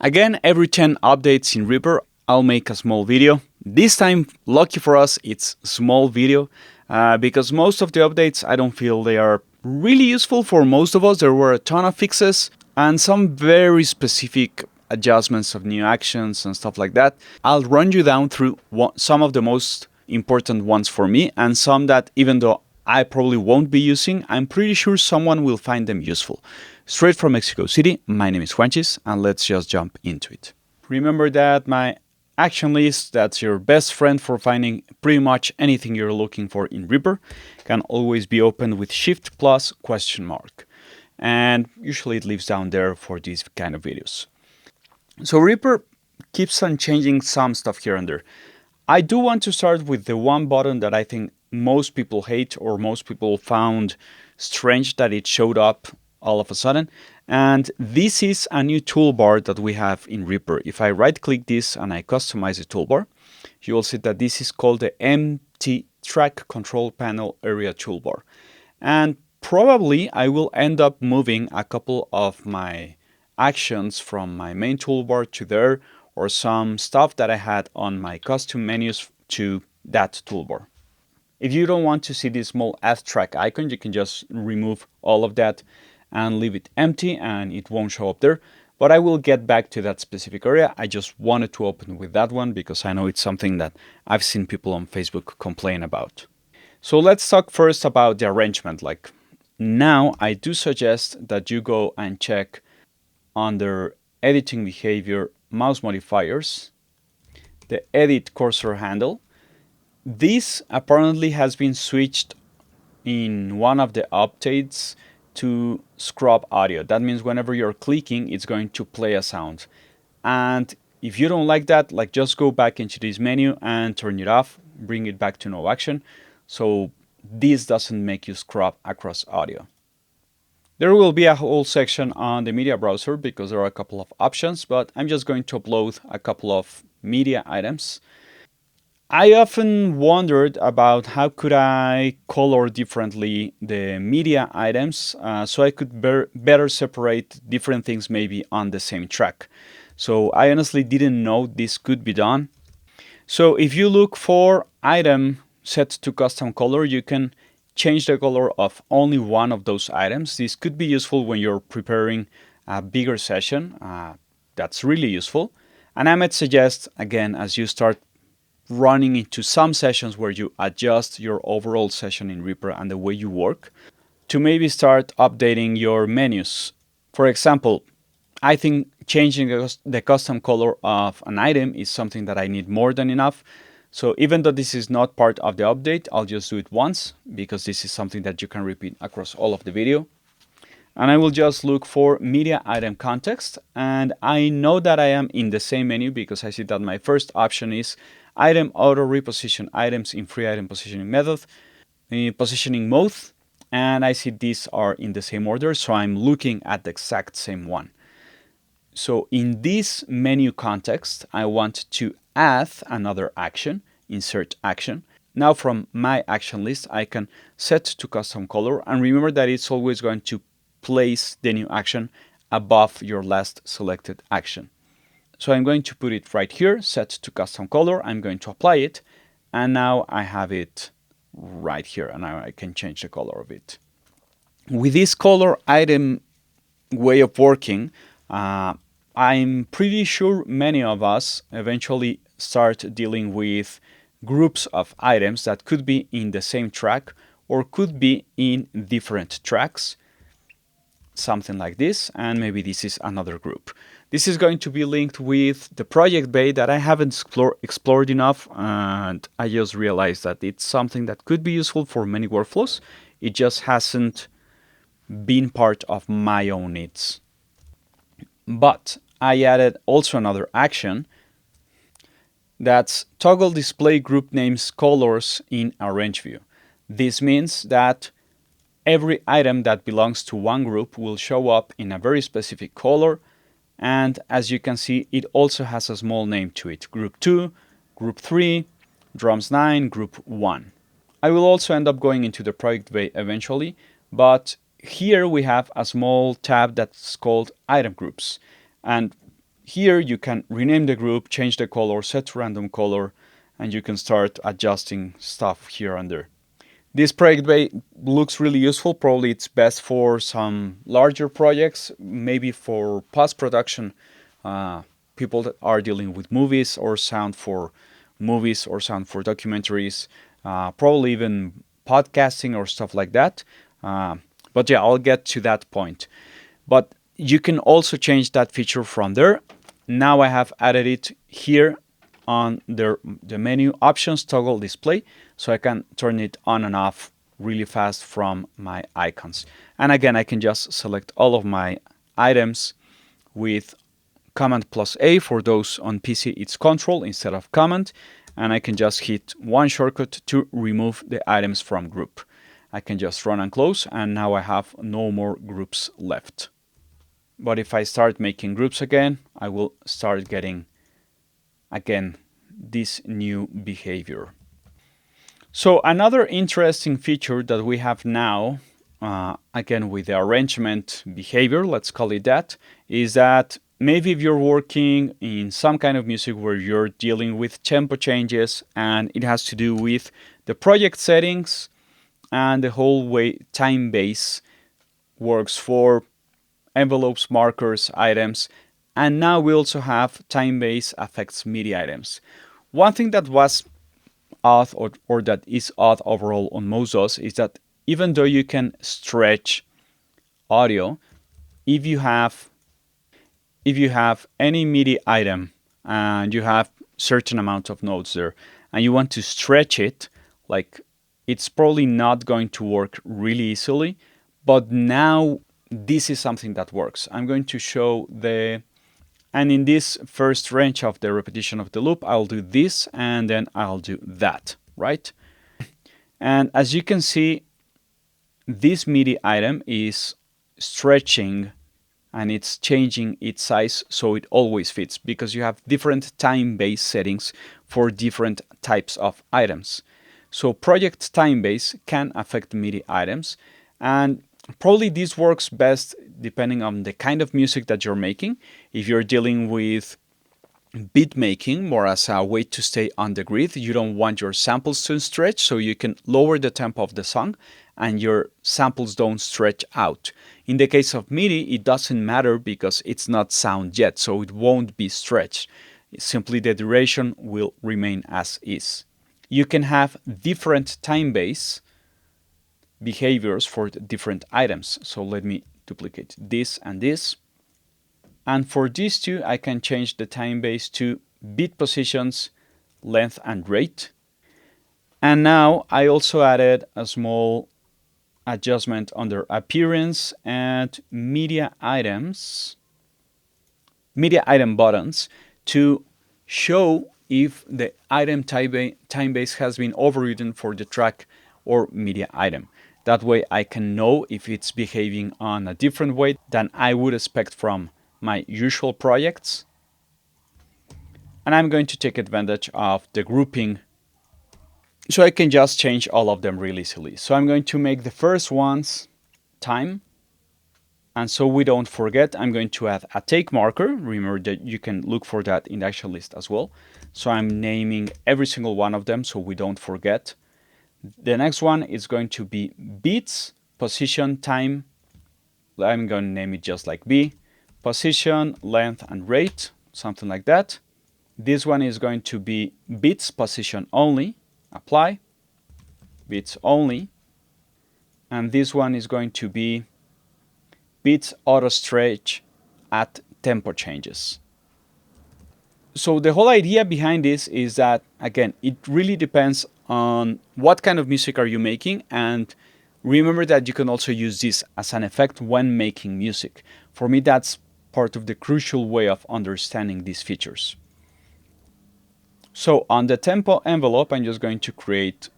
Again, every 10 updates in Reaper, I'll make a small video. This time, lucky for us, it's a small video because most of the updates, I don't feel they are really useful for most of us. There were a ton of fixes and some very specific adjustments of new actions and stuff like that. I'll run you down through some of the most important ones for me and some that, even though I probably won't be using, I'm pretty sure someone will find them useful. Straight from Mexico City, my name is Juanchis, and let's just jump into it. Remember that my action list, that's your best friend for finding pretty much anything you're looking for in Reaper, can always be opened with Shift plus question mark. And usually it lives down there for these kind of videos. So Reaper keeps on changing some stuff here and there. I do want to start with the one button that I think most people hate or most people found strange that it showed up all of a sudden. And this is a new toolbar that we have in Reaper. If I right click this and I customize the toolbar, you will see that this is called the Empty Track Control Panel Area Toolbar. And probably I will end up moving a couple of my actions from my main toolbar to there, or some stuff that I had on my custom menus to that toolbar. If you don't want to see this small F track icon, you can just remove all of that and leave it empty and it won't show up there. But I will get back to that specific area. I just wanted to open with that one because I know it's something that I've seen people on Facebook complain about. So let's talk first about the arrangement. Like now, I do suggest that you go and check under editing behavior, mouse modifiers, the edit cursor handle. This apparently has been switched in one of the updates to scrub audio. That means whenever you're clicking, it's going to play a sound. And if you don't like that, like just go back into this menu and turn it off, bring it back to no action. So this doesn't make you scrub across audio. There will be a whole section on the media browser because there are a couple of options, but I'm just going to upload a couple of media items. I often wondered about how could I color differently the media items so I could better separate different things maybe on the same track. So I honestly didn't know this could be done. So if you look for item set to custom color, you can change the color of only one of those items. This could be useful when you're preparing a bigger session. That's really useful. And I might suggest, again, as you start running into some sessions where you adjust your overall session in Reaper and the way you work, to maybe start updating your menus. For example, I think changing the custom color of an item is something that I need more than enough. So even though this is not part of the update, I'll just do it once because this is something that you can repeat across all of the video. And I will just look for media item context. And I know that I am in the same menu because I see that my first option is item auto reposition items in free item positioning method, positioning mode. And I see these are in the same order. So I'm looking at the exact same one. So in this menu context, I want to add another action, insert action. Now from my action list, I can set to custom color. And remember that it's always going to place the new action above your last selected action. So I'm going to put it right here, set to custom color. I'm going to apply it. And now I have it right here. And now I can change the color of it. With this color item way of working, I'm pretty sure many of us eventually start dealing with groups of items that could be in the same track or could be in different tracks. Something like this, and maybe this is another group. This is going to be linked with the project bay that I haven't explored enough, and I just realized that it's something that could be useful for many workflows. It just hasn't been part of my own needs. But I added also another action that's toggle display group names colors in arrange view. This means that every item that belongs to one group will show up in a very specific color. And as you can see, it also has a small name to it. Group 2, Group 3, Drums 9, Group 1. I will also end up going into the project bay eventually, but here we have a small tab that's called item groups. And here you can rename the group, change the color, set to random color, and you can start adjusting stuff here and there. This project looks really useful. Probably it's best for some larger projects, maybe for post-production, people that are dealing with movies or sound for movies or sound for documentaries, probably even podcasting or stuff like that. But yeah, I'll get to that point. But you can also change that feature from there. Now I have added it here on the menu options toggle display, so I can turn it on and off really fast from my icons. And again, I can just select all of my items with Command plus A. For those on PC, it's Control instead of Command, and I can just hit one shortcut to remove the items from group. I can just run and close, and now I have no more groups left. But if I start making groups again, I will start getting, again, this new behavior. So another interesting feature that we have now, again with the arrangement behavior, let's call it that, is that maybe if you're working in some kind of music where you're dealing with tempo changes and it has to do with the project settings and the whole way Timebase works for envelopes, markers, items, and now we also have Timebase affects MIDI items. One thing that was odd or that is odd overall on most DAWs is that even though you can stretch audio, if you have any MIDI item and you have certain amount of notes there and you want to stretch it, like, it's probably not going to work really easily. But now this is something that works. I'm going to show and in this first range of the repetition of the loop, I'll do this and then I'll do that, right? And as you can see, this MIDI item is stretching and it's changing its size so it always fits, because you have different Timebase settings for different types of items. So project Timebase can affect MIDI items, and probably this works best depending on the kind of music that you're making. If you're dealing with beat making more as a way to stay on the grid, you don't want your samples to stretch, so you can lower the tempo of the song and your samples don't stretch out. In the case of MIDI, it doesn't matter because it's not sound yet, so it won't be stretched. Simply the duration will remain as is. You can have different Timebase behaviors for the different items. So let me duplicate this and this. And for these two, I can change the Timebase to beat positions, length, and rate. And now I also added a small adjustment under appearance and media items, media item buttons, to show if the item Timebase has been overridden for the track or media item. That way I can know if it's behaving on a different way than I would expect from my usual projects. And I'm going to take advantage of the grouping so I can just change all of them really easily. So I'm going to make the first ones time. And so we don't forget, I'm going to add a take marker. Remember that you can look for that in the action list as well. So I'm naming every single one of them so we don't forget. The next one is going to be beats, position, time. I'm going to name it just like B. Position, length, and rate, something like that. This one is going to be beats, position only. Apply, beats only. And this one is going to be beats auto stretch at tempo changes. So the whole idea behind this is that, again, it really depends on what kind of music are you making, and remember that you can also use this as an effect when making music. For me, that's part of the crucial way of understanding these features. So on the tempo envelope, I'm just going to create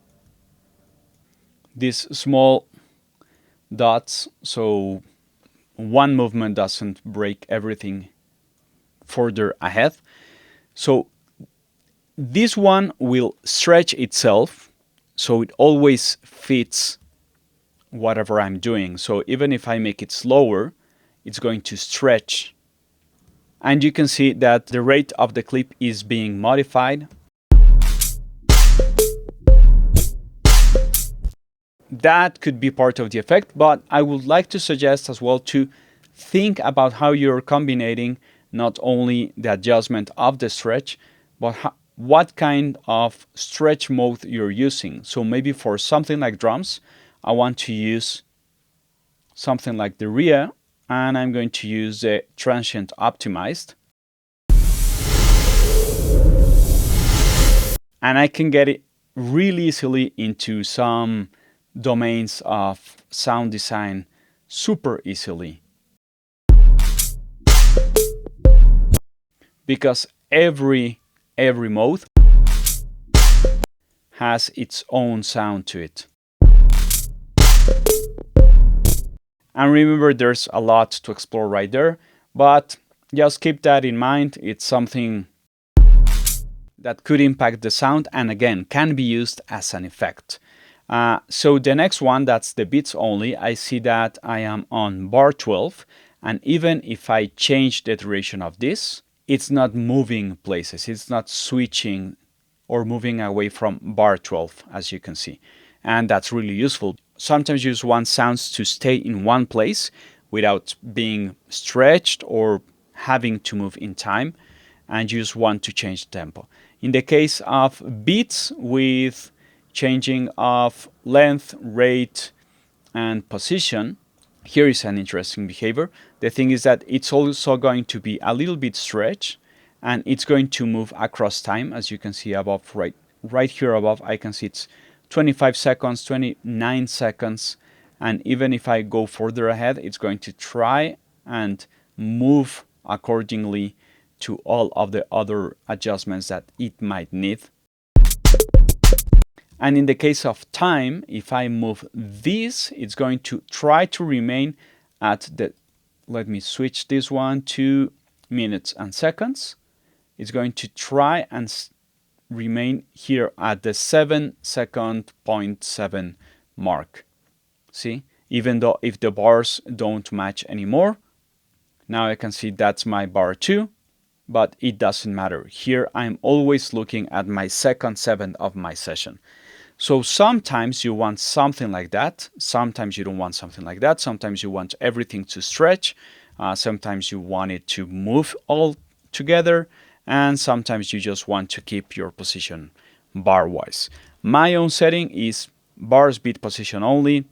these small dots so one movement doesn't break everything further ahead. So this one will stretch itself so it always fits whatever I'm doing. So even if I make it slower, it's going to stretch And you can see that the rate of the clip is being modified. That could be part of the effect, but I would like to suggest as well to think about how you're combining not only the adjustment of the stretch, but what kind of stretch mode you're using. So maybe for something like drums, I want to use something like the RIA, and I'm going to use the transient optimized. And I can get it really easily into some domains of sound design super easily. Because every mode has its own sound to it. And remember, there's a lot to explore right there, but just keep that in mind. It's something that could impact the sound and again can be used as an effect. So the next one, that's the beats only. I see that I am on bar 12, and even if I change the duration of this, it's not moving places. It's not switching or moving away from bar 12, as you can see. And that's really useful. Sometimes you just want sounds to stay in one place without being stretched or having to move in time, and you just want to change the tempo. In the case of beats with changing of length, rate, and position, here is an interesting behavior. The thing is that it's also going to be a little bit stretched, and it's going to move across time. As you can see above, right here above, I can see it's 25 seconds, 29 seconds, and even if I go further ahead, it's going to try and move accordingly to all of the other adjustments that it might need. And in the case of time, if I move this, it's going to try to remain at the, let me switch this one to minutes and seconds. It's going to try and remain here at the 7 second 0.7 mark. See, even though if the bars don't match anymore, now I can see that's my bar 2, but it doesn't matter. Here I'm always looking at my second 7 of my session. So sometimes you want something like that. Sometimes you don't want something like that. Sometimes you want everything to stretch. Sometimes you want it to move all together. And sometimes you just want to keep your position bar-wise. My own setting is bars, beat position only,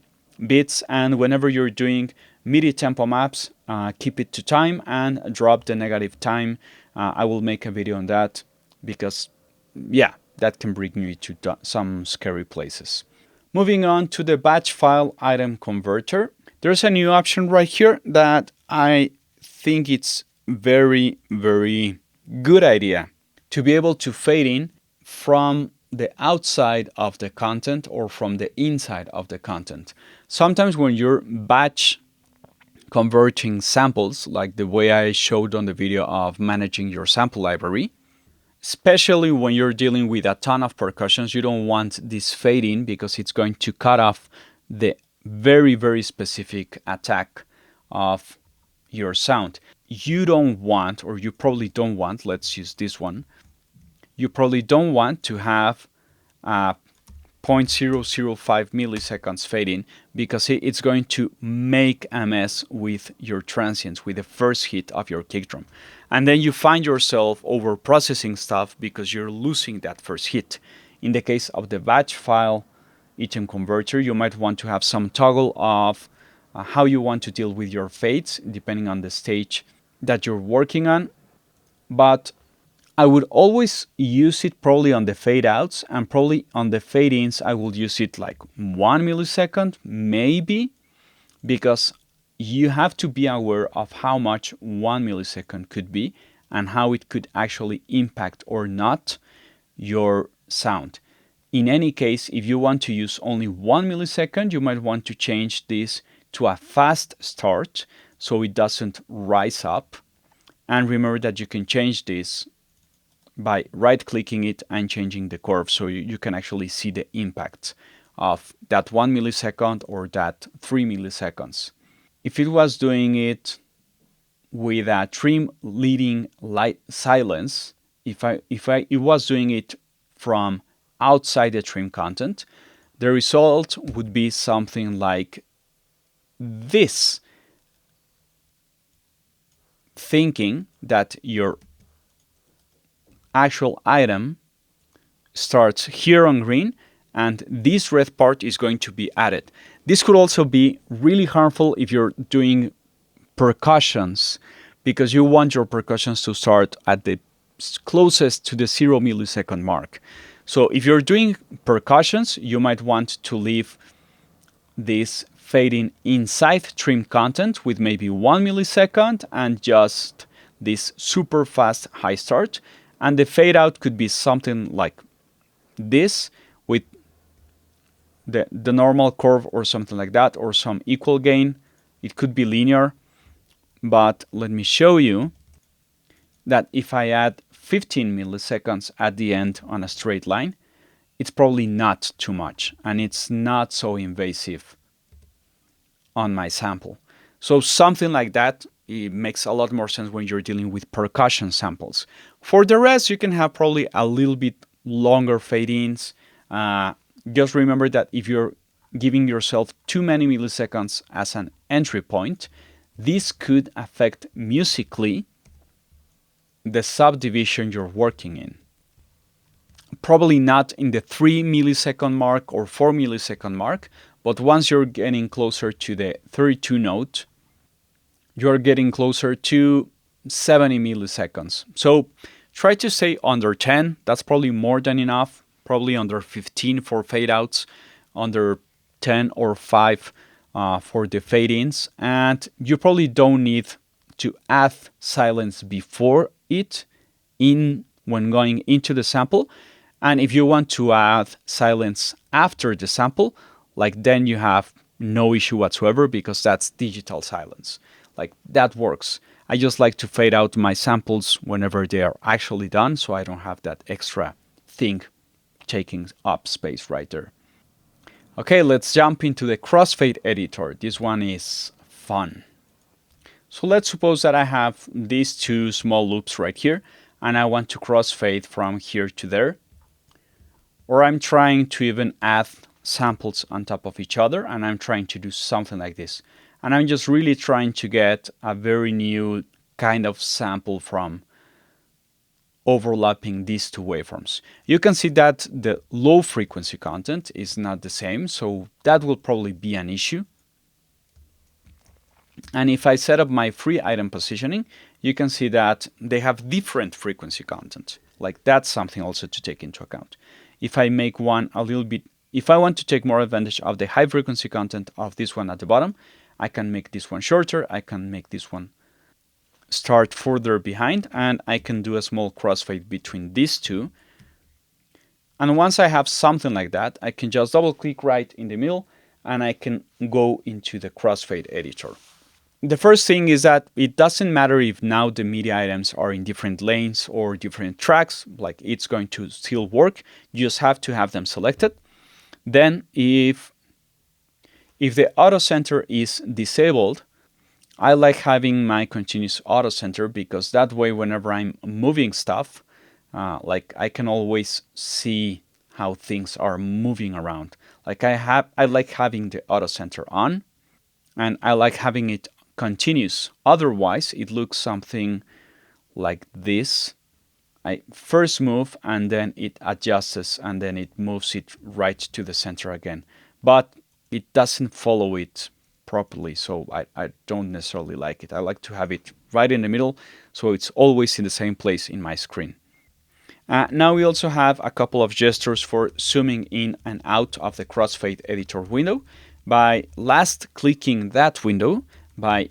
beats, and whenever you're doing MIDI tempo maps, keep it to time and drop the negative time. I will make a video on that because, yeah, that can bring you to some scary places. Moving on to the batch file item converter. There's a new option right here that I think it's very, very good idea to be able to fade in from the outside of the content or from the inside of the content. Sometimes when you're batch converting samples, like the way I showed on the video of managing your sample library, especially when you're dealing with a ton of percussions, you don't want this fade in because it's going to cut off the very, very specific attack of your sound. You don't want, or you probably don't want, let's use this one, you probably don't want to have 0.005 milliseconds fade in because it's going to make a mess with your transients, with the first hit of your kick drum. And then you find yourself over processing stuff because you're losing that first hit. In the case of the batch file item converter, you might want to have some toggle of how you want to deal with your fades depending on the stage that you're working on. But I would always use it probably on the fade outs, and probably on the fade ins I will use it like 1 millisecond maybe, because you have to be aware of how much 1 millisecond could be and how it could actually impact or not your sound. In any case, if you want to use only 1 millisecond, you might want to change this to a fast start so it doesn't rise up. And remember that you can change this by right-clicking it and changing the curve so you can actually see the impact of that 1 millisecond or that 3 milliseconds. If it was doing it with a trim leading light silence, if I was doing it from outside the trim content, the result would be something like this, thinking that your actual item starts here on green and this red part is going to be added. This could also be really harmful if you're doing percussions, because you want your percussions to start at the closest to the 0 millisecond mark. So if you're doing percussions, you might want to leave this fading inside trim content with maybe 1 millisecond and just this super fast high start. And the fade out could be something like this with the normal curve or something like that, or some equal gain. It could be linear, but let me show you that if I add 15 milliseconds at the end on a straight line, it's probably not too much and it's not so invasive on my sample. So something like that, it makes a lot more sense when you're dealing with percussion samples. For the rest, you can have probably a little bit longer fade-ins. Just remember that if you're giving yourself too many milliseconds as an entry point, this could affect musically the subdivision you're working in. Probably not in the 3 millisecond mark or 4 millisecond mark, but once you're getting closer to the 32 note, you're getting closer to 70 milliseconds. So try to stay under 10. That's probably more than enough. Probably under 15 for fade outs, under 10 or 5 for the fade ins. And you probably don't need to add silence before it when going into the sample. And if you want to add silence after the sample, like then you have no issue whatsoever, because that's digital silence. Like that works. I just like to fade out my samples whenever they are actually done, so I don't have that extra thing taking up space right there. Okay, let's jump into the Crossfade Editor. This one is fun. So let's suppose that I have these two small loops right here, and I want to crossfade from here to there. Or I'm trying to even add samples on top of each other, and I'm trying to do something like this. And I'm just really trying to get a very new kind of sample from overlapping these two waveforms. You can see that the low frequency content is not the same, so that will probably be an issue. And if I set up my free item positioning, you can see that they have different frequency content. Like that's something also to take into account. If I make one a little bit, if I want to take more advantage of the high frequency content of this one at the bottom, I can make this one shorter, I can make this one start further behind, and I can do a small crossfade between these two. And once I have something like that, I can just double click right in the middle and I can go into the Crossfade Editor. The first thing is that it doesn't matter if now the MIDI items are in different lanes or different tracks, like it's going to still work. You just have to have them selected. Then if the auto center is disabled, I like having my continuous auto center, because that way whenever I'm moving stuff, like I can always see how things are moving around. Like I like having the auto center on, and I like having it continuous. Otherwise, it looks something like this. I first move and then it adjusts and then it moves it right to the center again. But it doesn't follow it properly, so I don't necessarily like it. I like to have it right in the middle, so it's always in the same place in my screen. Now we also have a couple of gestures for zooming in and out of the Crossfade Editor window. By last clicking that window, by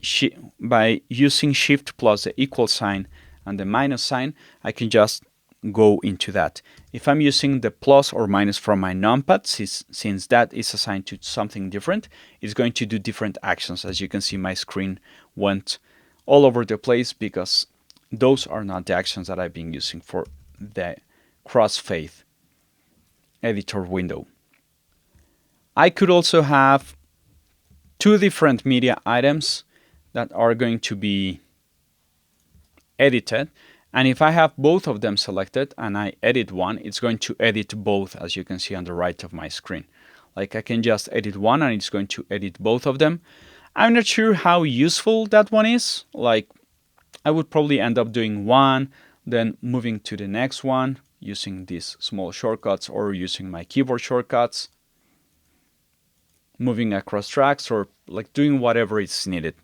using Shift plus the equal sign and the minus sign, I can just go into that. If I'm using the plus or minus from my numpad, since that is assigned to something different, it's going to do different actions. As you can see, my screen went all over the place because those are not the actions that I've been using for the Crossfade Editor window. I could also have two different media items that are going to be edited. And if I have both of them selected and I edit one, it's going to edit both, as you can see on the right of my screen. Like I can just edit one and it's going to edit both of them. I'm not sure how useful that one is. Like I would probably end up doing one, then moving to the next one using these small shortcuts or using my keyboard shortcuts, moving across tracks or like doing whatever is needed.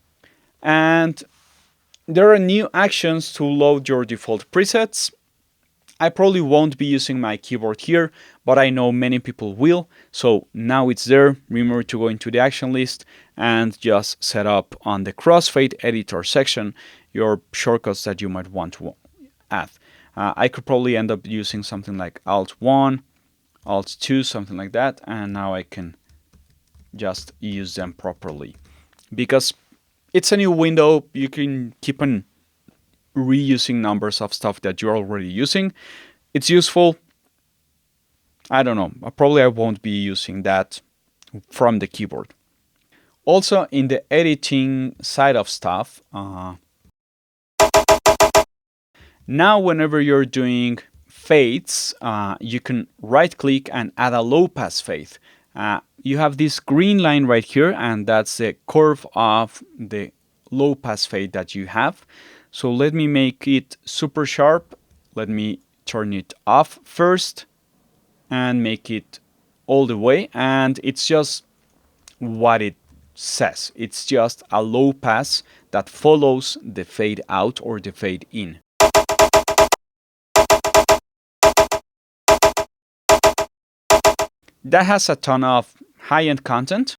And there are new actions to load your default presets. I probably won't be using my keyboard here, but I know many people will. So now it's there. Remember to go into the action list and just set up on the Crossfade Editor section your shortcuts that you might want to add. I could probably end up using something like Alt-1, Alt-2, something like that. And now I can just use them properly. Because it's a new window, you can keep on reusing numbers of stuff that you're already using. It's useful. I don't know. Probably I won't be using that from the keyboard. Also, in the editing side of stuff, now whenever you're doing fades, you can right click and add a low pass fade. You have this green line right here, and that's the curve of the low pass fade that you have. So let me make it super sharp. Let me turn it off first and make it all the way. And it's just what it says. It's just a low pass that follows the fade out or the fade in. That has a ton of high-end content.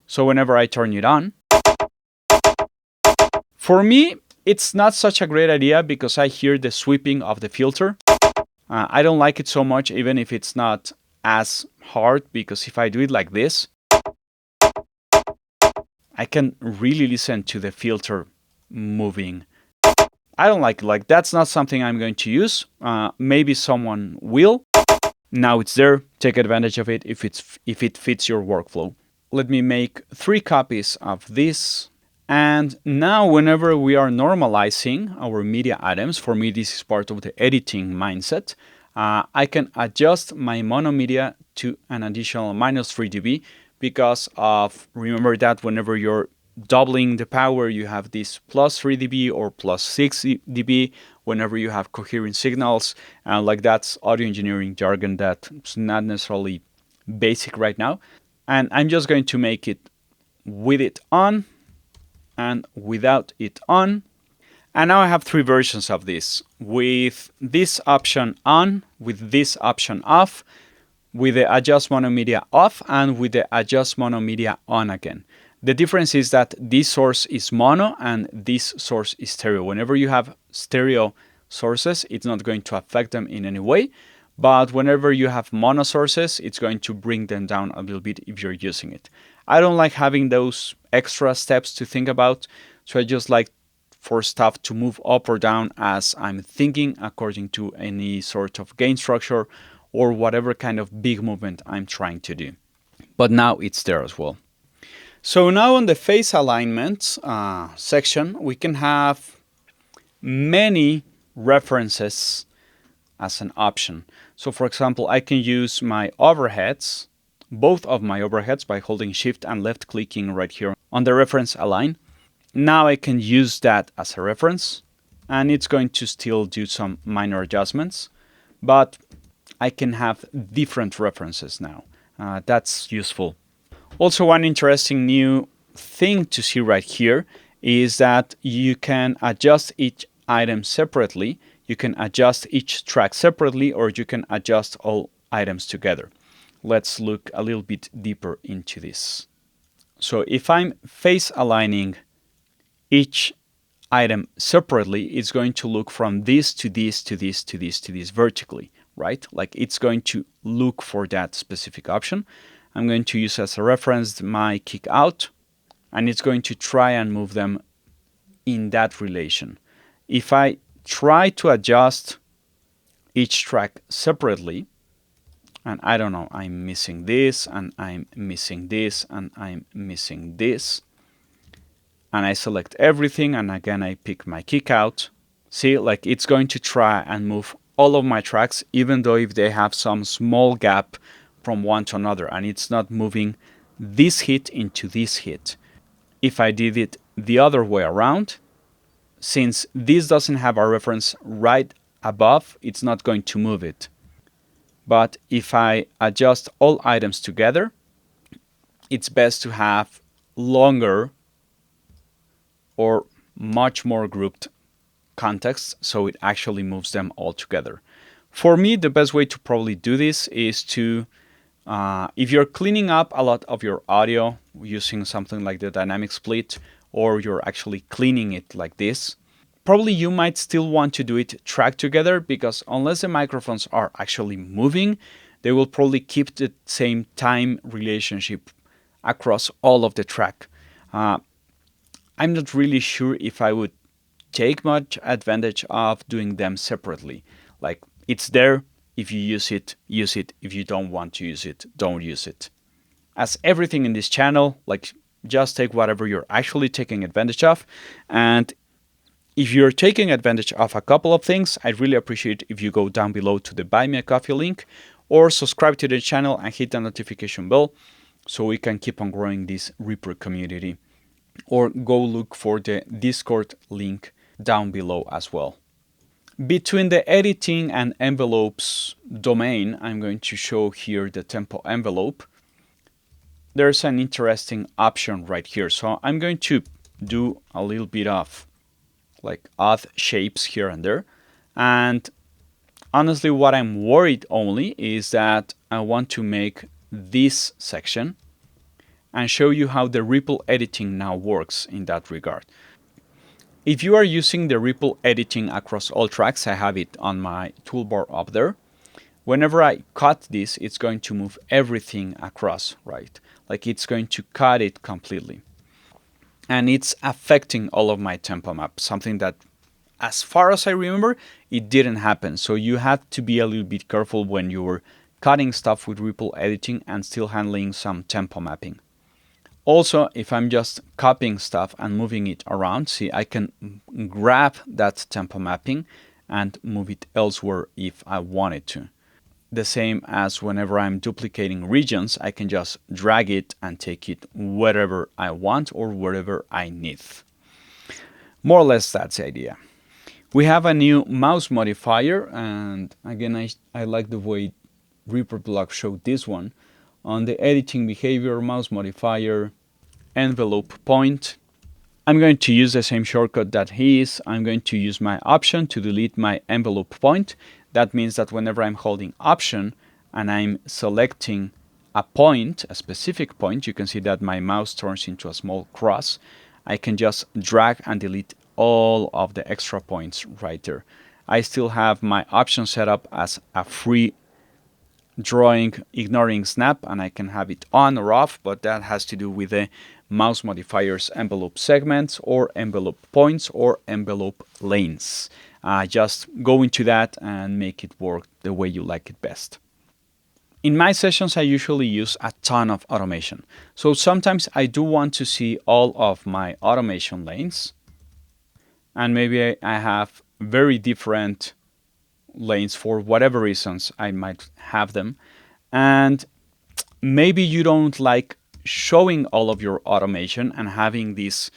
So whenever I turn it on, for me, it's not such a great idea because I hear the sweeping of the filter. I don't like it so much, even if it's not as hard, because if I do it like this, I can really listen to the filter moving. I don't like it. Like, that's not something I'm going to use. Maybe someone will. Now it's there. Take advantage of it if it fits your workflow. Let me make 3 copies of this. And now whenever we are normalizing our media items, for me this is part of the editing mindset, I can adjust my mono media to an additional -3 dB because of, remember that whenever you're doubling the power, you have this +3 dB or +6 dB whenever you have coherent signals. Like that's audio engineering jargon that's not necessarily basic right now. And I'm just going to make it with it on and without it on. And now I have 3 versions of this, with this option on, with this option off, with the adjust mono media off, and with the adjust mono media on again. The difference is that this source is mono and this source is stereo. Whenever you have stereo sources, it's not going to affect them in any way. But whenever you have mono sources, it's going to bring them down a little bit if you're using it. I don't like having those extra steps to think about, so I just like for stuff to move up or down as I'm thinking according to any sort of gain structure or whatever kind of big movement I'm trying to do. But now it's there as well. So now on the phase alignment section, we can have many references as an option. So for example, I can use my overheads, both of my overheads, by holding Shift and left clicking right here on the reference align. Now I can use that as a reference, and it's going to still do some minor adjustments, but I can have different references now. That's useful. Also, one interesting new thing to see right here is that you can adjust each item separately, you can adjust each track separately, or you can adjust all items together. Let's look a little bit deeper into this. So if I'm phase aligning each item separately, it's going to look from this to this to this to this to this vertically, right? Like it's going to look for that specific option. I'm going to use as a reference my kick out, and it's going to try and move them in that relation. If I try to adjust each track separately, and I don't know, I'm missing this, and I'm missing this, and I'm missing this, and I select everything, and again I pick my kick out. See, like it's going to try and move all of my tracks, even though if they have some small gap from one to another, and it's not moving this hit into this hit. If I did it the other way around, since this doesn't have a reference right above, it's not going to move it. But if I adjust all items together, it's best to have longer or much more grouped contexts, so it actually moves them all together. For me, the best way to probably do this is to, if you're cleaning up a lot of your audio using something like the dynamic split, or you're actually cleaning it like this, probably you might still want to do it track together, because unless the microphones are actually moving, they will probably keep the same time relationship across all of the track. I'm not really sure if I would take much advantage of doing them separately. Like, it's there. If you use it, use it. If you don't want to use it, don't use it. As everything in this channel, like, just take whatever you're actually taking advantage of. And if you're taking advantage of a couple of things, I'd really appreciate if you go down below to the Buy Me a Coffee link, or subscribe to the channel and hit the notification bell so we can keep on growing this Reaper community. Or go look for the Discord link down below as well. Between the editing and envelopes domain, I'm going to show here the tempo envelope. There's an interesting option right here. So I'm going to do a little bit of like odd shapes here and there. And honestly, what I'm worried only is that I want to make this section and show you how the ripple editing now works in that regard. If you are using the ripple editing across all tracks, I have it on my toolbar up there. Whenever I cut this, it's going to move everything across, right? Like it's going to cut it completely. And it's affecting all of my tempo map, something that, as far as I remember, it didn't happen. So you have to be a little bit careful when you're cutting stuff with ripple editing and still handling some tempo mapping. Also, if I'm just copying stuff and moving it around, see, I can grab that tempo mapping and move it elsewhere if I wanted to. The same as whenever I'm duplicating regions, I can just drag it and take it wherever I want or wherever I need. More or less, that's the idea. We have a new mouse modifier, and again, I like the way Reaper Block showed this one. On the editing behavior, mouse modifier, envelope point, I'm going to use the same shortcut that he is. I'm going to use my option to delete my envelope point. That means that whenever I'm holding option and I'm selecting a point, a specific point, you can see that my mouse turns into a small cross. I can just drag and delete all of the extra points right there. I still have my option set up as a free drawing ignoring snap, and I can have it on or off, but that has to do with the mouse modifier's envelope segments or envelope points or envelope lanes. Just go into that and make it work the way you like it best. In my sessions, I usually use a ton of automation. So sometimes I do want to see all of my automation lanes, and maybe I have very different lanes for whatever reasons I might have them. And maybe you don't like showing all of your automation and having these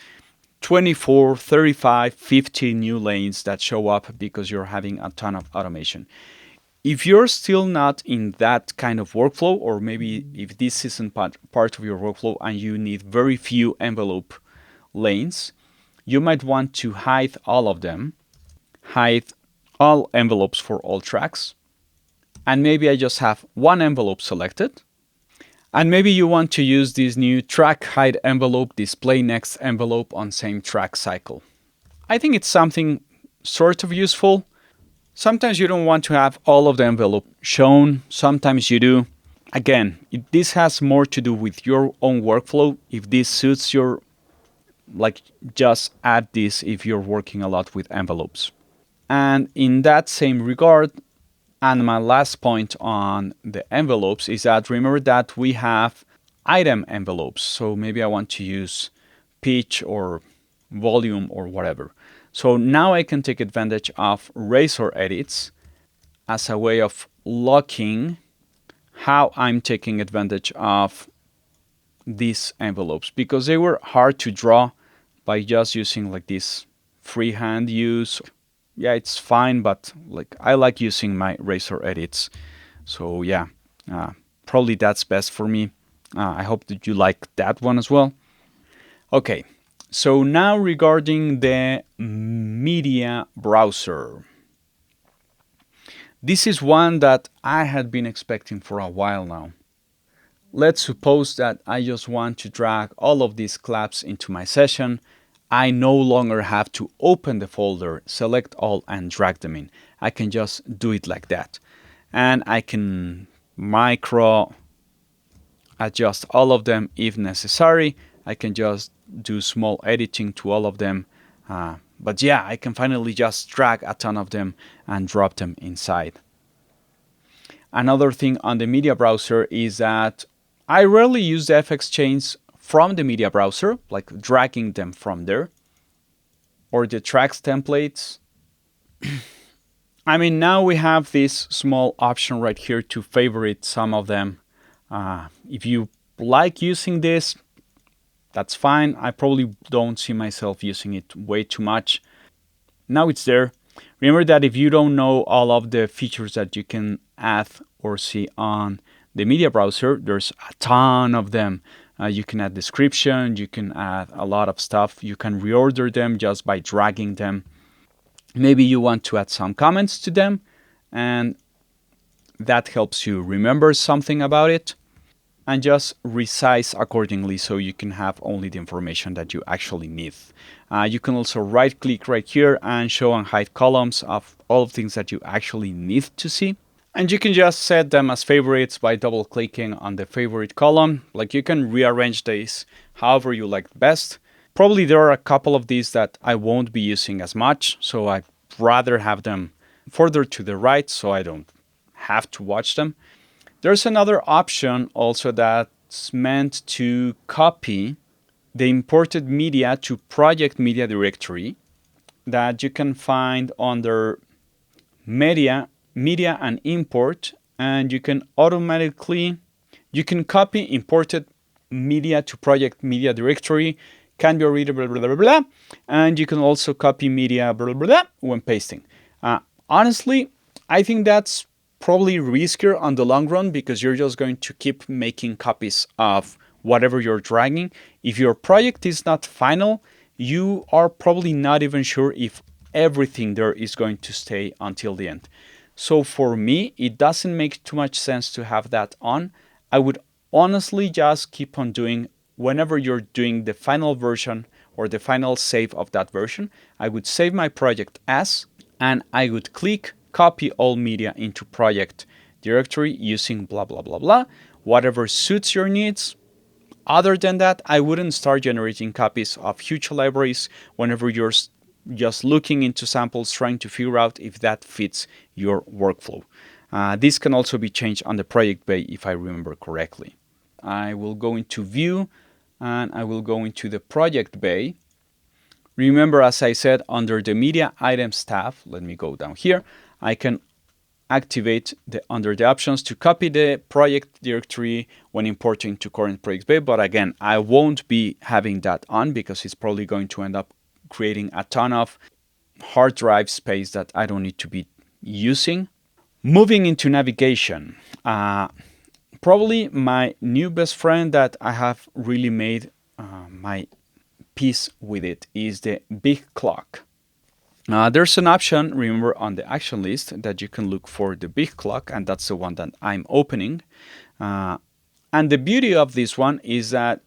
24, 35, 50 new lanes that show up because you're having a ton of automation. If you're still not in that kind of workflow, or maybe if this isn't part of your workflow and you need very few envelope lanes, you might want to hide all of them, hide all envelopes for all tracks, and maybe I just have one envelope selected. And maybe you want to use this new track hide envelope, display next envelope on same track cycle. I think it's something sort of useful. Sometimes you don't want to have all of the envelope shown. Sometimes you do. Again, this has more to do with your own workflow. If this suits your, just add this if you're working a lot with envelopes. And in that same regard, and my last point on the envelopes is that remember that we have item envelopes. So maybe I want to use pitch or volume or whatever. So now I can take advantage of razor edits as a way of locking how I'm taking advantage of these envelopes, because they were hard to draw by just using like this freehand use. Yeah, it's fine, but like I like using my razor edits. So yeah, probably that's best for me. I hope that you like that one as well. Okay, so now regarding the media browser. This is one that I had been expecting for a while now. Let's suppose that I just want to drag all of these claps into my session. I no longer have to open the folder, select all, and drag them in. I can just do it like that. And I can micro adjust all of them if necessary. I can just do small editing to all of them. But yeah, I can finally just drag a ton of them and drop them inside. Another thing on the media browser is that I rarely use the FX chains from the media browser, like dragging them from there, or the tracks templates. I mean, now we have this small option right here to favorite some of them. If you like using this, that's fine. I probably don't see myself using it way too much. Now it's there. Remember that if you don't know all of the features that you can add or see on the media browser, there's a ton of them. You can add description, you can add a lot of stuff. You can reorder them just by dragging them. Maybe you want to add some comments to them, and that helps you remember something about it. And just resize accordingly so you can have only the information that you actually need. You can also right click right here and show and hide columns of all of things that you actually need to see. And you can just set them as favorites by double clicking on the favorite column. Like, you can rearrange these however you like best. Probably there are a couple of these that I won't be using as much, so I'd rather have them further to the right so I don't have to watch them. There's another option also that's meant to copy the imported media to project media directory that you can find under media and import, and you can copy imported media to project media directory, can be read blah, blah, blah, blah, and you can also copy media blah, blah, blah, when pasting. Honestly, I think that's probably riskier on the long run, because you're just going to keep making copies of whatever you're dragging. If your project is not final, you are probably not even sure if everything there is going to stay until the end. So for me, it doesn't make too much sense to have that on. I would honestly just keep on doing, whenever you're doing the final version or the final save of that version, I would save my project as, and I would click copy all media into project directory using blah, blah, blah, blah, whatever suits your needs. Other than that, I wouldn't start generating copies of huge libraries whenever you're just looking into samples, trying to figure out if that fits your workflow. This can also be changed on the project bay, if I remember correctly. I will go into view and I will go into the project bay. Remember, as I said, under the media items tab, let me go down here, I can activate under the options to copy the project directory when importing to current project bay. But again, I won't be having that on because it's probably going to end up creating a ton of hard drive space that I don't need to be using. Moving into navigation, probably my new best friend that I have really made my peace with it is the big clock. There's an option, remember, on the action list that you can look for the big clock, and that's the one that I'm opening. And the beauty of this one is that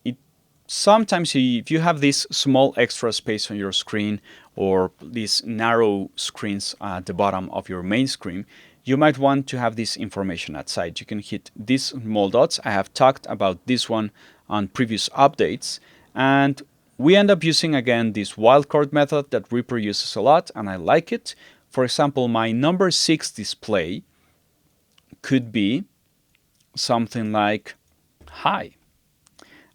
sometimes if you have this small extra space on your screen or these narrow screens at the bottom of your main screen, you might want to have this information outside. You can hit these small dots. I have talked about this one on previous updates, and we end up using again this wildcard method that Reaper uses a lot, and I like it. For example, my number 6 display could be something like hi.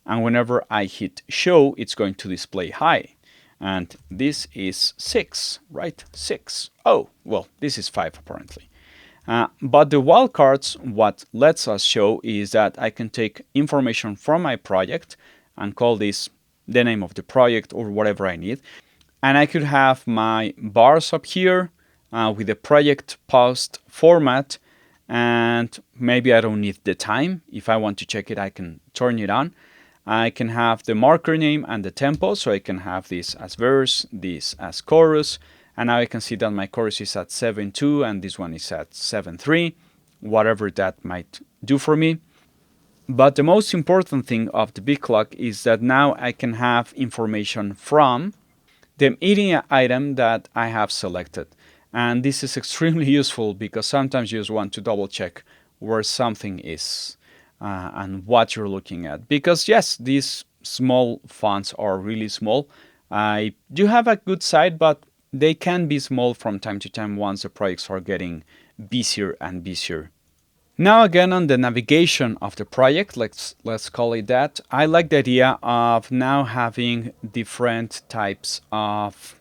And whenever I hit show, it's going to display hi. and this is 6, right? 6. Oh, well, this is 5 apparently. But the wildcards, what lets us show is that I can take information from my project and call this the name of the project or whatever I need. And I could have my bars up here with the project post format, and maybe I don't need the time. If I want to check it, I can turn it on. I can have the marker name and the tempo, so I can have this as verse, this as chorus, and now I can see that my chorus is at 7.2 and this one is at 7.3, whatever that might do for me. But the most important thing of the big clock is that now I can have information from the MIDI item that I have selected. And this is extremely useful because sometimes you just want to double check where something is and what you're looking at. Because yes, these small fonts are really small. I do have a good side, but they can be small from time to time once the projects are getting busier and busier. Now again on the navigation of the project, let's call it that, I like the idea of now having different types of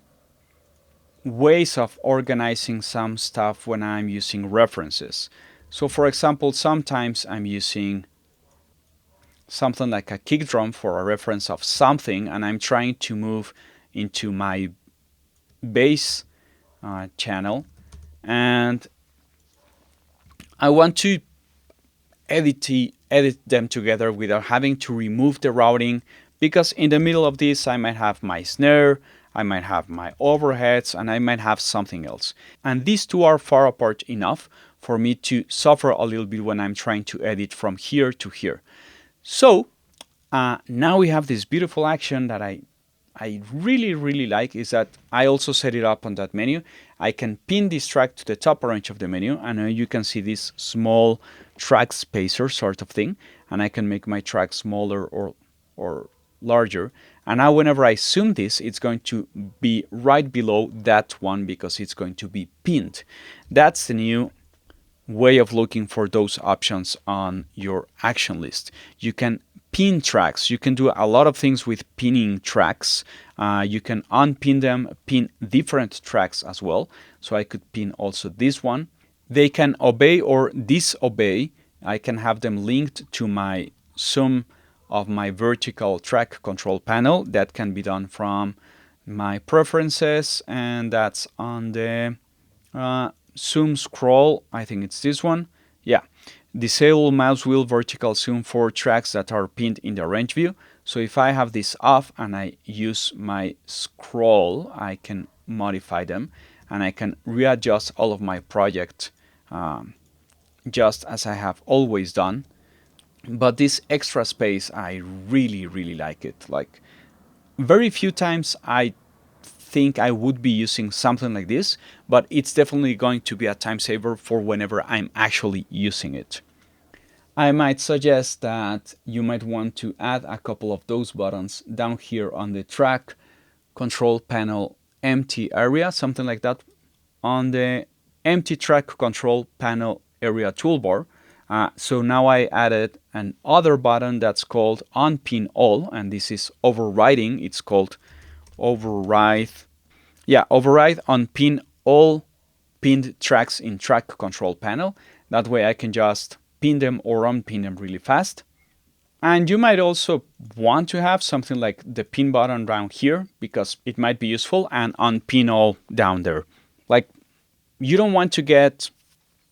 ways of organizing some stuff when I'm using references. So for example, sometimes I'm using something like a kick drum for a reference of something, and I'm trying to move into my bass channel, and I want to edit them together without having to remove the routing, because in the middle of this I might have my snare, I might have my overheads, and I might have something else. And these two are far apart enough for me to suffer a little bit when I'm trying to edit from here to here. So now we have this beautiful action that I really like, is that I also set it up on that menu. I can pin this track to the top range of the menu, and you can see this small track spacer sort of thing, and I can make my track smaller or larger. And now whenever I zoom this, it's going to be right below that one because it's going to be pinned. That's the new way of looking for those options on your action list. You can pin tracks. You can do a lot of things with pinning tracks. You can unpin them, pin different tracks as well. So I could pin also this one. They can obey or disobey. I can have them linked to my zoom of my vertical track control panel. That can be done from my preferences, and that's on the zoom scroll. I think it's this one. Yeah. Disable mouse wheel vertical zoom for tracks that are pinned in the range view. So if I have this off and I use my scroll, I can modify them and I can readjust all of my project just as I have always done. But this extra space, I really like it. Like, very few times I think I would be using something like this, but it's definitely going to be a time saver for whenever I'm actually using it. I might suggest that you might want to add a couple of those buttons down here on the track control panel empty area, something like that, on the empty track control panel area toolbar. So now I added another button that's called unpin all, and this is overriding. It's called override. Yeah, override unpin all pinned tracks in track control panel. That way I can just pin them or unpin them really fast. And you might also want to have something like the pin button down here because it might be useful, and unpin all down there. Like, you don't want to get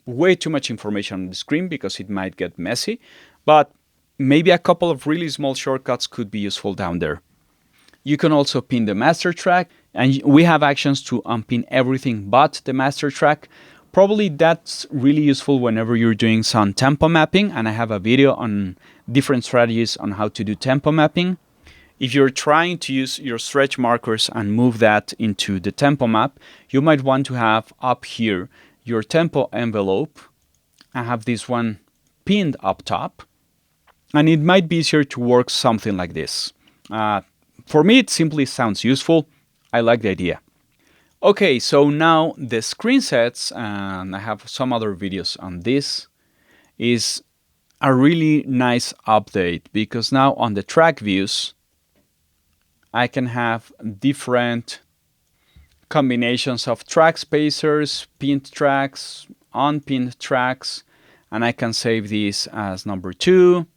way too much information on the screen because it might get messy, but maybe a couple of really small shortcuts could be useful down there. You can also pin the master track, and we have actions to unpin everything but the master track. Probably that's really useful whenever you're doing some tempo mapping, and I have a video on different strategies on how to do tempo mapping. If you're trying to use your stretch markers and move that into the tempo map, you might want to have up here your tempo envelope. I have this one pinned up top, and it might be easier to work something like this. For me, it simply sounds useful. I like the idea. Okay, so now the Screensets, and I have some other videos on this, is a really nice update because now on the track views, I can have different combinations of track spacers, pinned tracks, unpinned tracks, and I can save this as number 2.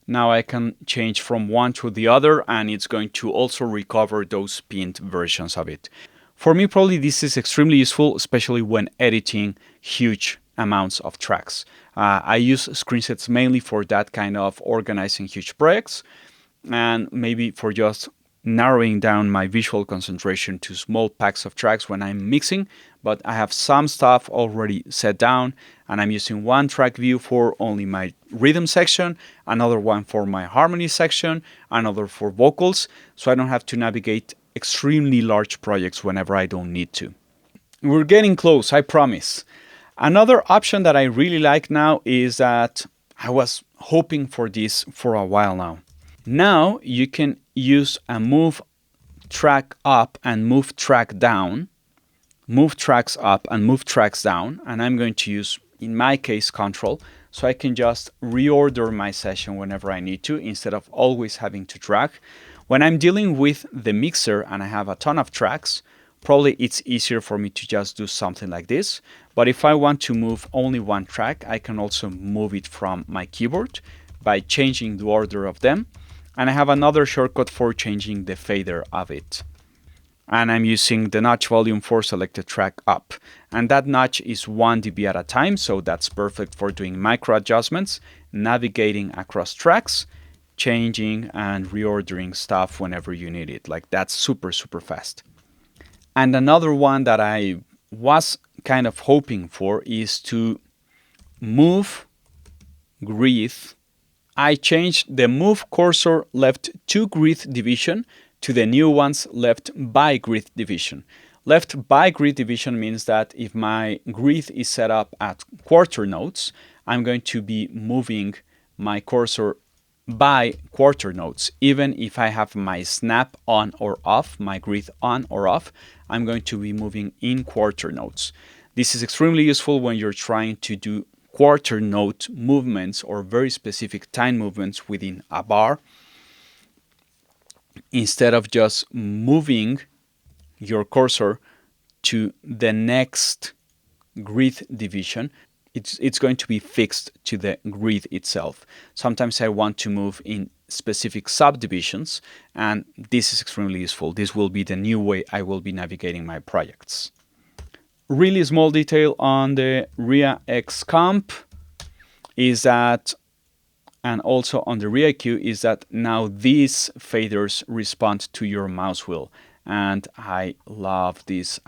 Now I can change from one to the other, and it's going to also recover those pinned versions of it. For me, probably this is extremely useful, especially when editing huge amounts of tracks. I use Screensets mainly for that kind of organizing huge projects, and maybe for just narrowing down my visual concentration to small packs of tracks when I'm mixing. But I have some stuff already set down, and I'm using one track view for only my rhythm section, another one for my harmony section, another for vocals, so I don't have to navigate extremely large projects whenever I don't need to. We're getting close, I promise. Another option that I really like now is that I was hoping for this for a while now. Now you can use a move track up and move track down, move tracks up and move tracks down, and I'm going to use, in my case, Control, so I can just reorder my session whenever I need to instead of always having to drag. When I'm dealing with the mixer and I have a ton of tracks, probably it's easier for me to just do something like this. But if I want to move only one track, I can also move it from my keyboard by changing the order of them. And I have another shortcut for changing the fader of it. And I'm using the notch volume for selected track up. And that notch is 1 dB at a time, so that's perfect for doing micro adjustments, navigating across tracks, changing and reordering stuff whenever you need it. Like, that's super, super fast. And another one that I was kind of hoping for is to move grid. I changed the move cursor left to grid division to the new ones left by grid division. Left by grid division means that if my grid is set up at quarter notes, I'm going to be moving my cursor by quarter notes. Even if I have my snap on or off, my grid on or off, I'm going to be moving in quarter notes. This is extremely useful when you're trying to do quarter note movements or very specific time movements within a bar, instead of just moving your cursor to the next grid division. It's going to be fixed to the grid itself. Sometimes I want to move in specific subdivisions, and this is extremely useful. This will be the new way I will be navigating my projects. Really small detail on the RIA X comp is that, and also on the RIA-Q, is that now these faders respond to your mouse wheel. And I love this.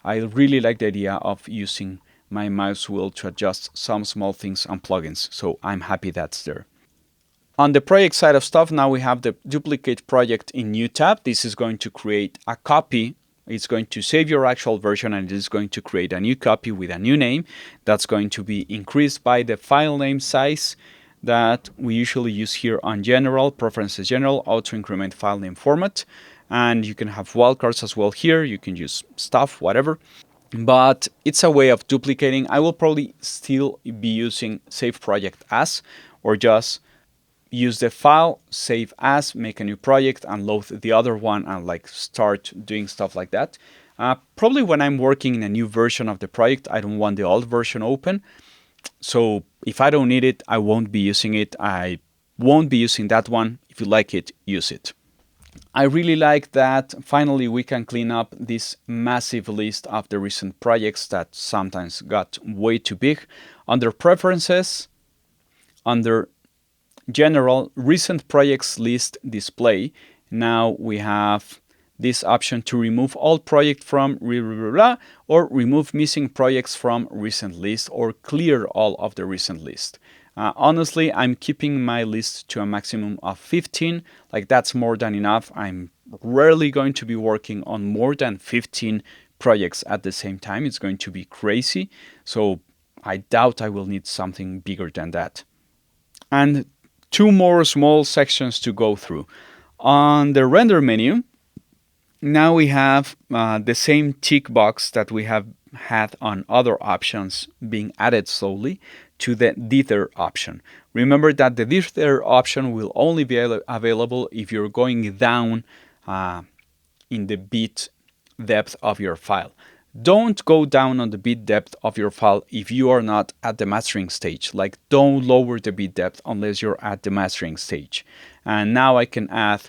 I really like the idea of using my mouse wheel to adjust some small things on plugins. So I'm happy that's there. On the project side of stuff, now we have the duplicate project in new tab. This is going to create a copy. It's going to save your actual version, and it is going to create a new copy with a new name that's going to be increased by the file name size that we usually use here on General, Preferences General, Auto Increment File Name Format. And you can have wildcards as well here. You can use stuff, whatever. But it's a way of duplicating. I will probably still be using Save Project As, or just use the file, save as, make a new project, and load the other one, and like start doing stuff like that. Probably when I'm working in a new version of the project, I don't want the old version open. So if I don't need it, I won't be using it. I won't be using that one. If you like it, use it. I really like that finally we can clean up this massive list of the recent projects that sometimes got way too big. Under Preferences, under General, Recent Projects List Display, now we have this option to remove all projects from or remove missing projects from recent list, or clear all of the recent list. Honestly, I'm keeping my list to a maximum of 15. Like, that's more than enough. I'm rarely going to be working on more than 15 projects at the same time. It's going to be crazy. So I doubt I will need something bigger than that. And 2 more small sections to go through. On the render menu, now we have the same tick box that we have had on other options being added slowly to the dither option. Remember that the dither option will only be available if you're going down in the bit depth of your file. Don't go down on the bit depth of your file if you are not at the mastering stage. Like, don't lower the bit depth unless you're at the mastering stage. And now I can add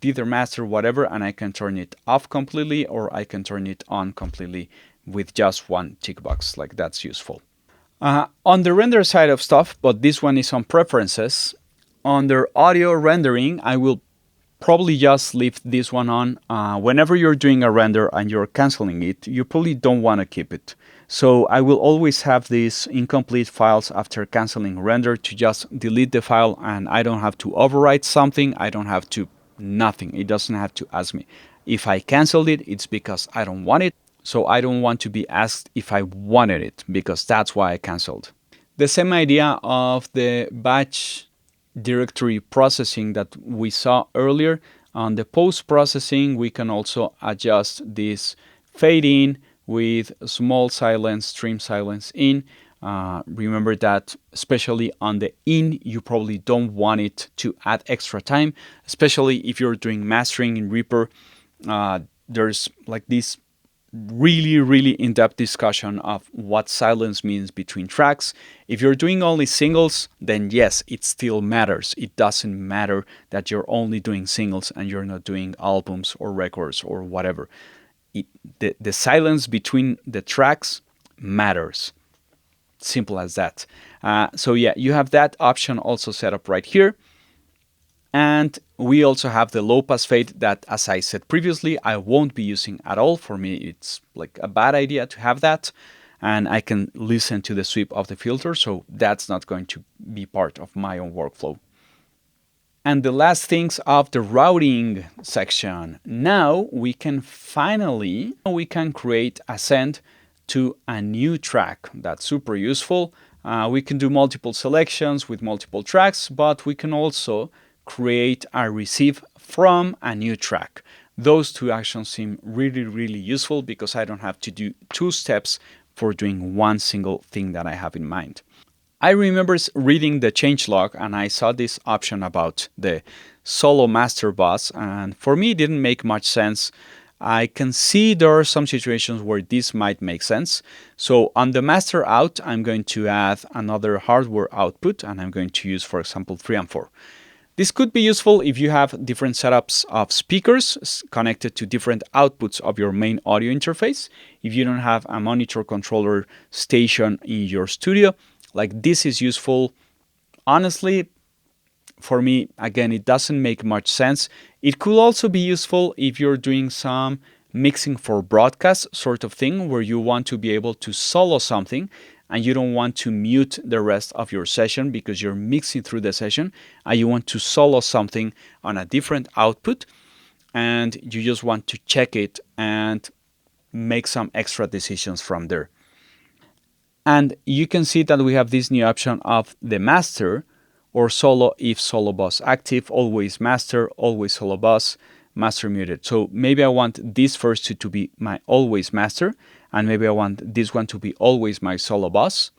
dither master, whatever, and I can turn it off completely, or I can turn it on completely with just one tick box. Like, that's useful. On the render side of stuff, but this one is on preferences. Under audio rendering, I will probably just leave this one on. Whenever you're doing a render and you're canceling it, you probably don't want to keep it. So I will always have these incomplete files after canceling render to just delete the file, and I don't have to overwrite something. I don't have to nothing. It doesn't have to ask me. If I canceled it, it's because I don't want it. So I don't want to be asked if I wanted it, because that's why I canceled. The same idea of the batch directory processing that we saw earlier. On the post-processing, we can also adjust this fade in with small silence, trim silence in. Remember that especially on the in, you probably don't want it to add extra time, especially if you're doing mastering in Reaper. There's like this really in-depth discussion of what silence means between tracks. If you're doing only singles, then yes, it still matters. It doesn't matter that you're only doing singles and you're not doing albums or records or whatever. The silence between the tracks matters. Simple as that. So yeah, you have that option also set up right here. And we also have the low pass fade that, as I said previously, I won't be using at all. For me, it's like a bad idea to have that. And I can listen to the sweep of the filter, so that's not going to be part of my own workflow. And the last things of the routing section. Now we can create a send to a new track. That's super useful. We can do multiple selections with multiple tracks, but we can also create a receive from a new track. Those two actions seem really useful because I don't have to do two steps for doing one single thing that I have in mind. I remember reading the changelog and I saw this option about the solo master bus, and for me it didn't make much sense. I can see there are some situations where this might make sense. So on the master out, I'm going to add another hardware output, and I'm going to use, for example, 3 and 4. This could be useful if you have different setups of speakers connected to different outputs of your main audio interface. If you don't have a monitor controller station in your studio, like this is useful. Honestly, for me, again, it doesn't make much sense. It could also be useful if you're doing some mixing for broadcast sort of thing where you want to be able to solo something and you don't want to mute the rest of your session because you're mixing through the session and you want to solo something on a different output and you just want to check it and make some extra decisions from there. And you can see that we have this new option of the master or solo if solo bus active, always master, always solo bus, master muted. So maybe I want this first to be my always master, and maybe I want this one to be always my solo bus.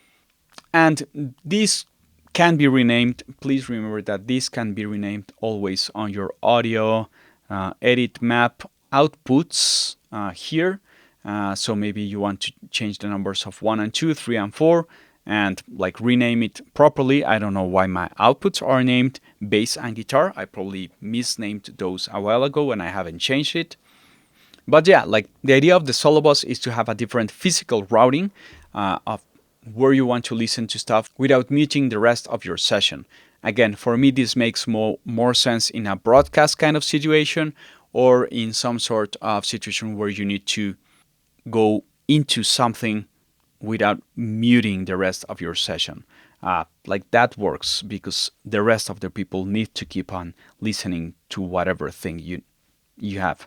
And this can be renamed. Please remember that this can be renamed always on your audio edit map outputs here. So maybe you want to change the numbers of 1 and 2, 3 and 4, and like rename it properly. I don't know why my outputs are named bass and guitar. I probably misnamed those a while ago and I haven't changed it. But yeah, like the idea of the solo bus is to have a different physical routing of where you want to listen to stuff without muting the rest of your session. Again, for me, this makes more sense in a broadcast kind of situation or in some sort of situation where you need to go into something without muting the rest of your session. Like that works because the rest of the people need to keep on listening to whatever thing you have.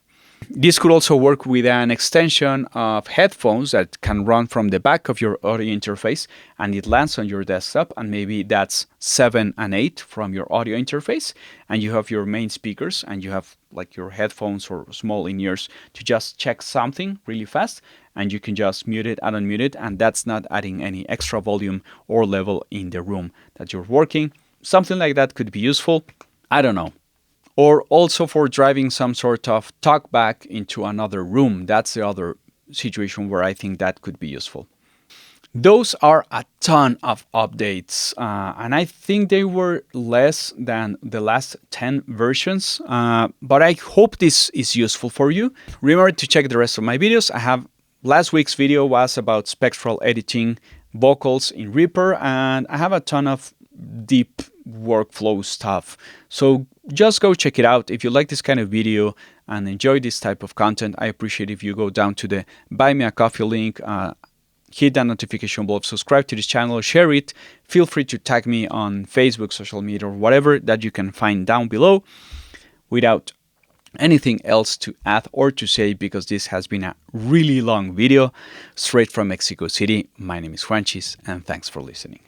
This could also work with an extension of headphones that can run from the back of your audio interface and it lands on your desktop, and maybe that's 7 and 8 from your audio interface, and you have your main speakers and you have like your headphones or small in-ears to just check something really fast, and you can just mute it and unmute it, and that's not adding any extra volume or level in the room that you're working. Something like that could be useful. I don't know. or also for driving some sort of talkback into another room. That's the other situation where I think that could be useful. Those are a ton of updates, and I think they were less than the last 10 versions, but I hope this is useful for you. Remember to check the rest of my videos. I have last week's video was about spectral editing vocals in Reaper, and I have a ton of deep workflow stuff. So just go check it out. If you like this kind of video and enjoy this type of content, I appreciate if you go down to the Buy Me a Coffee link, hit that notification bell, subscribe to this channel, share it. Feel free to tag me on Facebook, social media, or whatever that you can find down below. Without anything else to add or to say, because this has been a really long video straight from Mexico City, my name is Juanchis, and thanks for listening.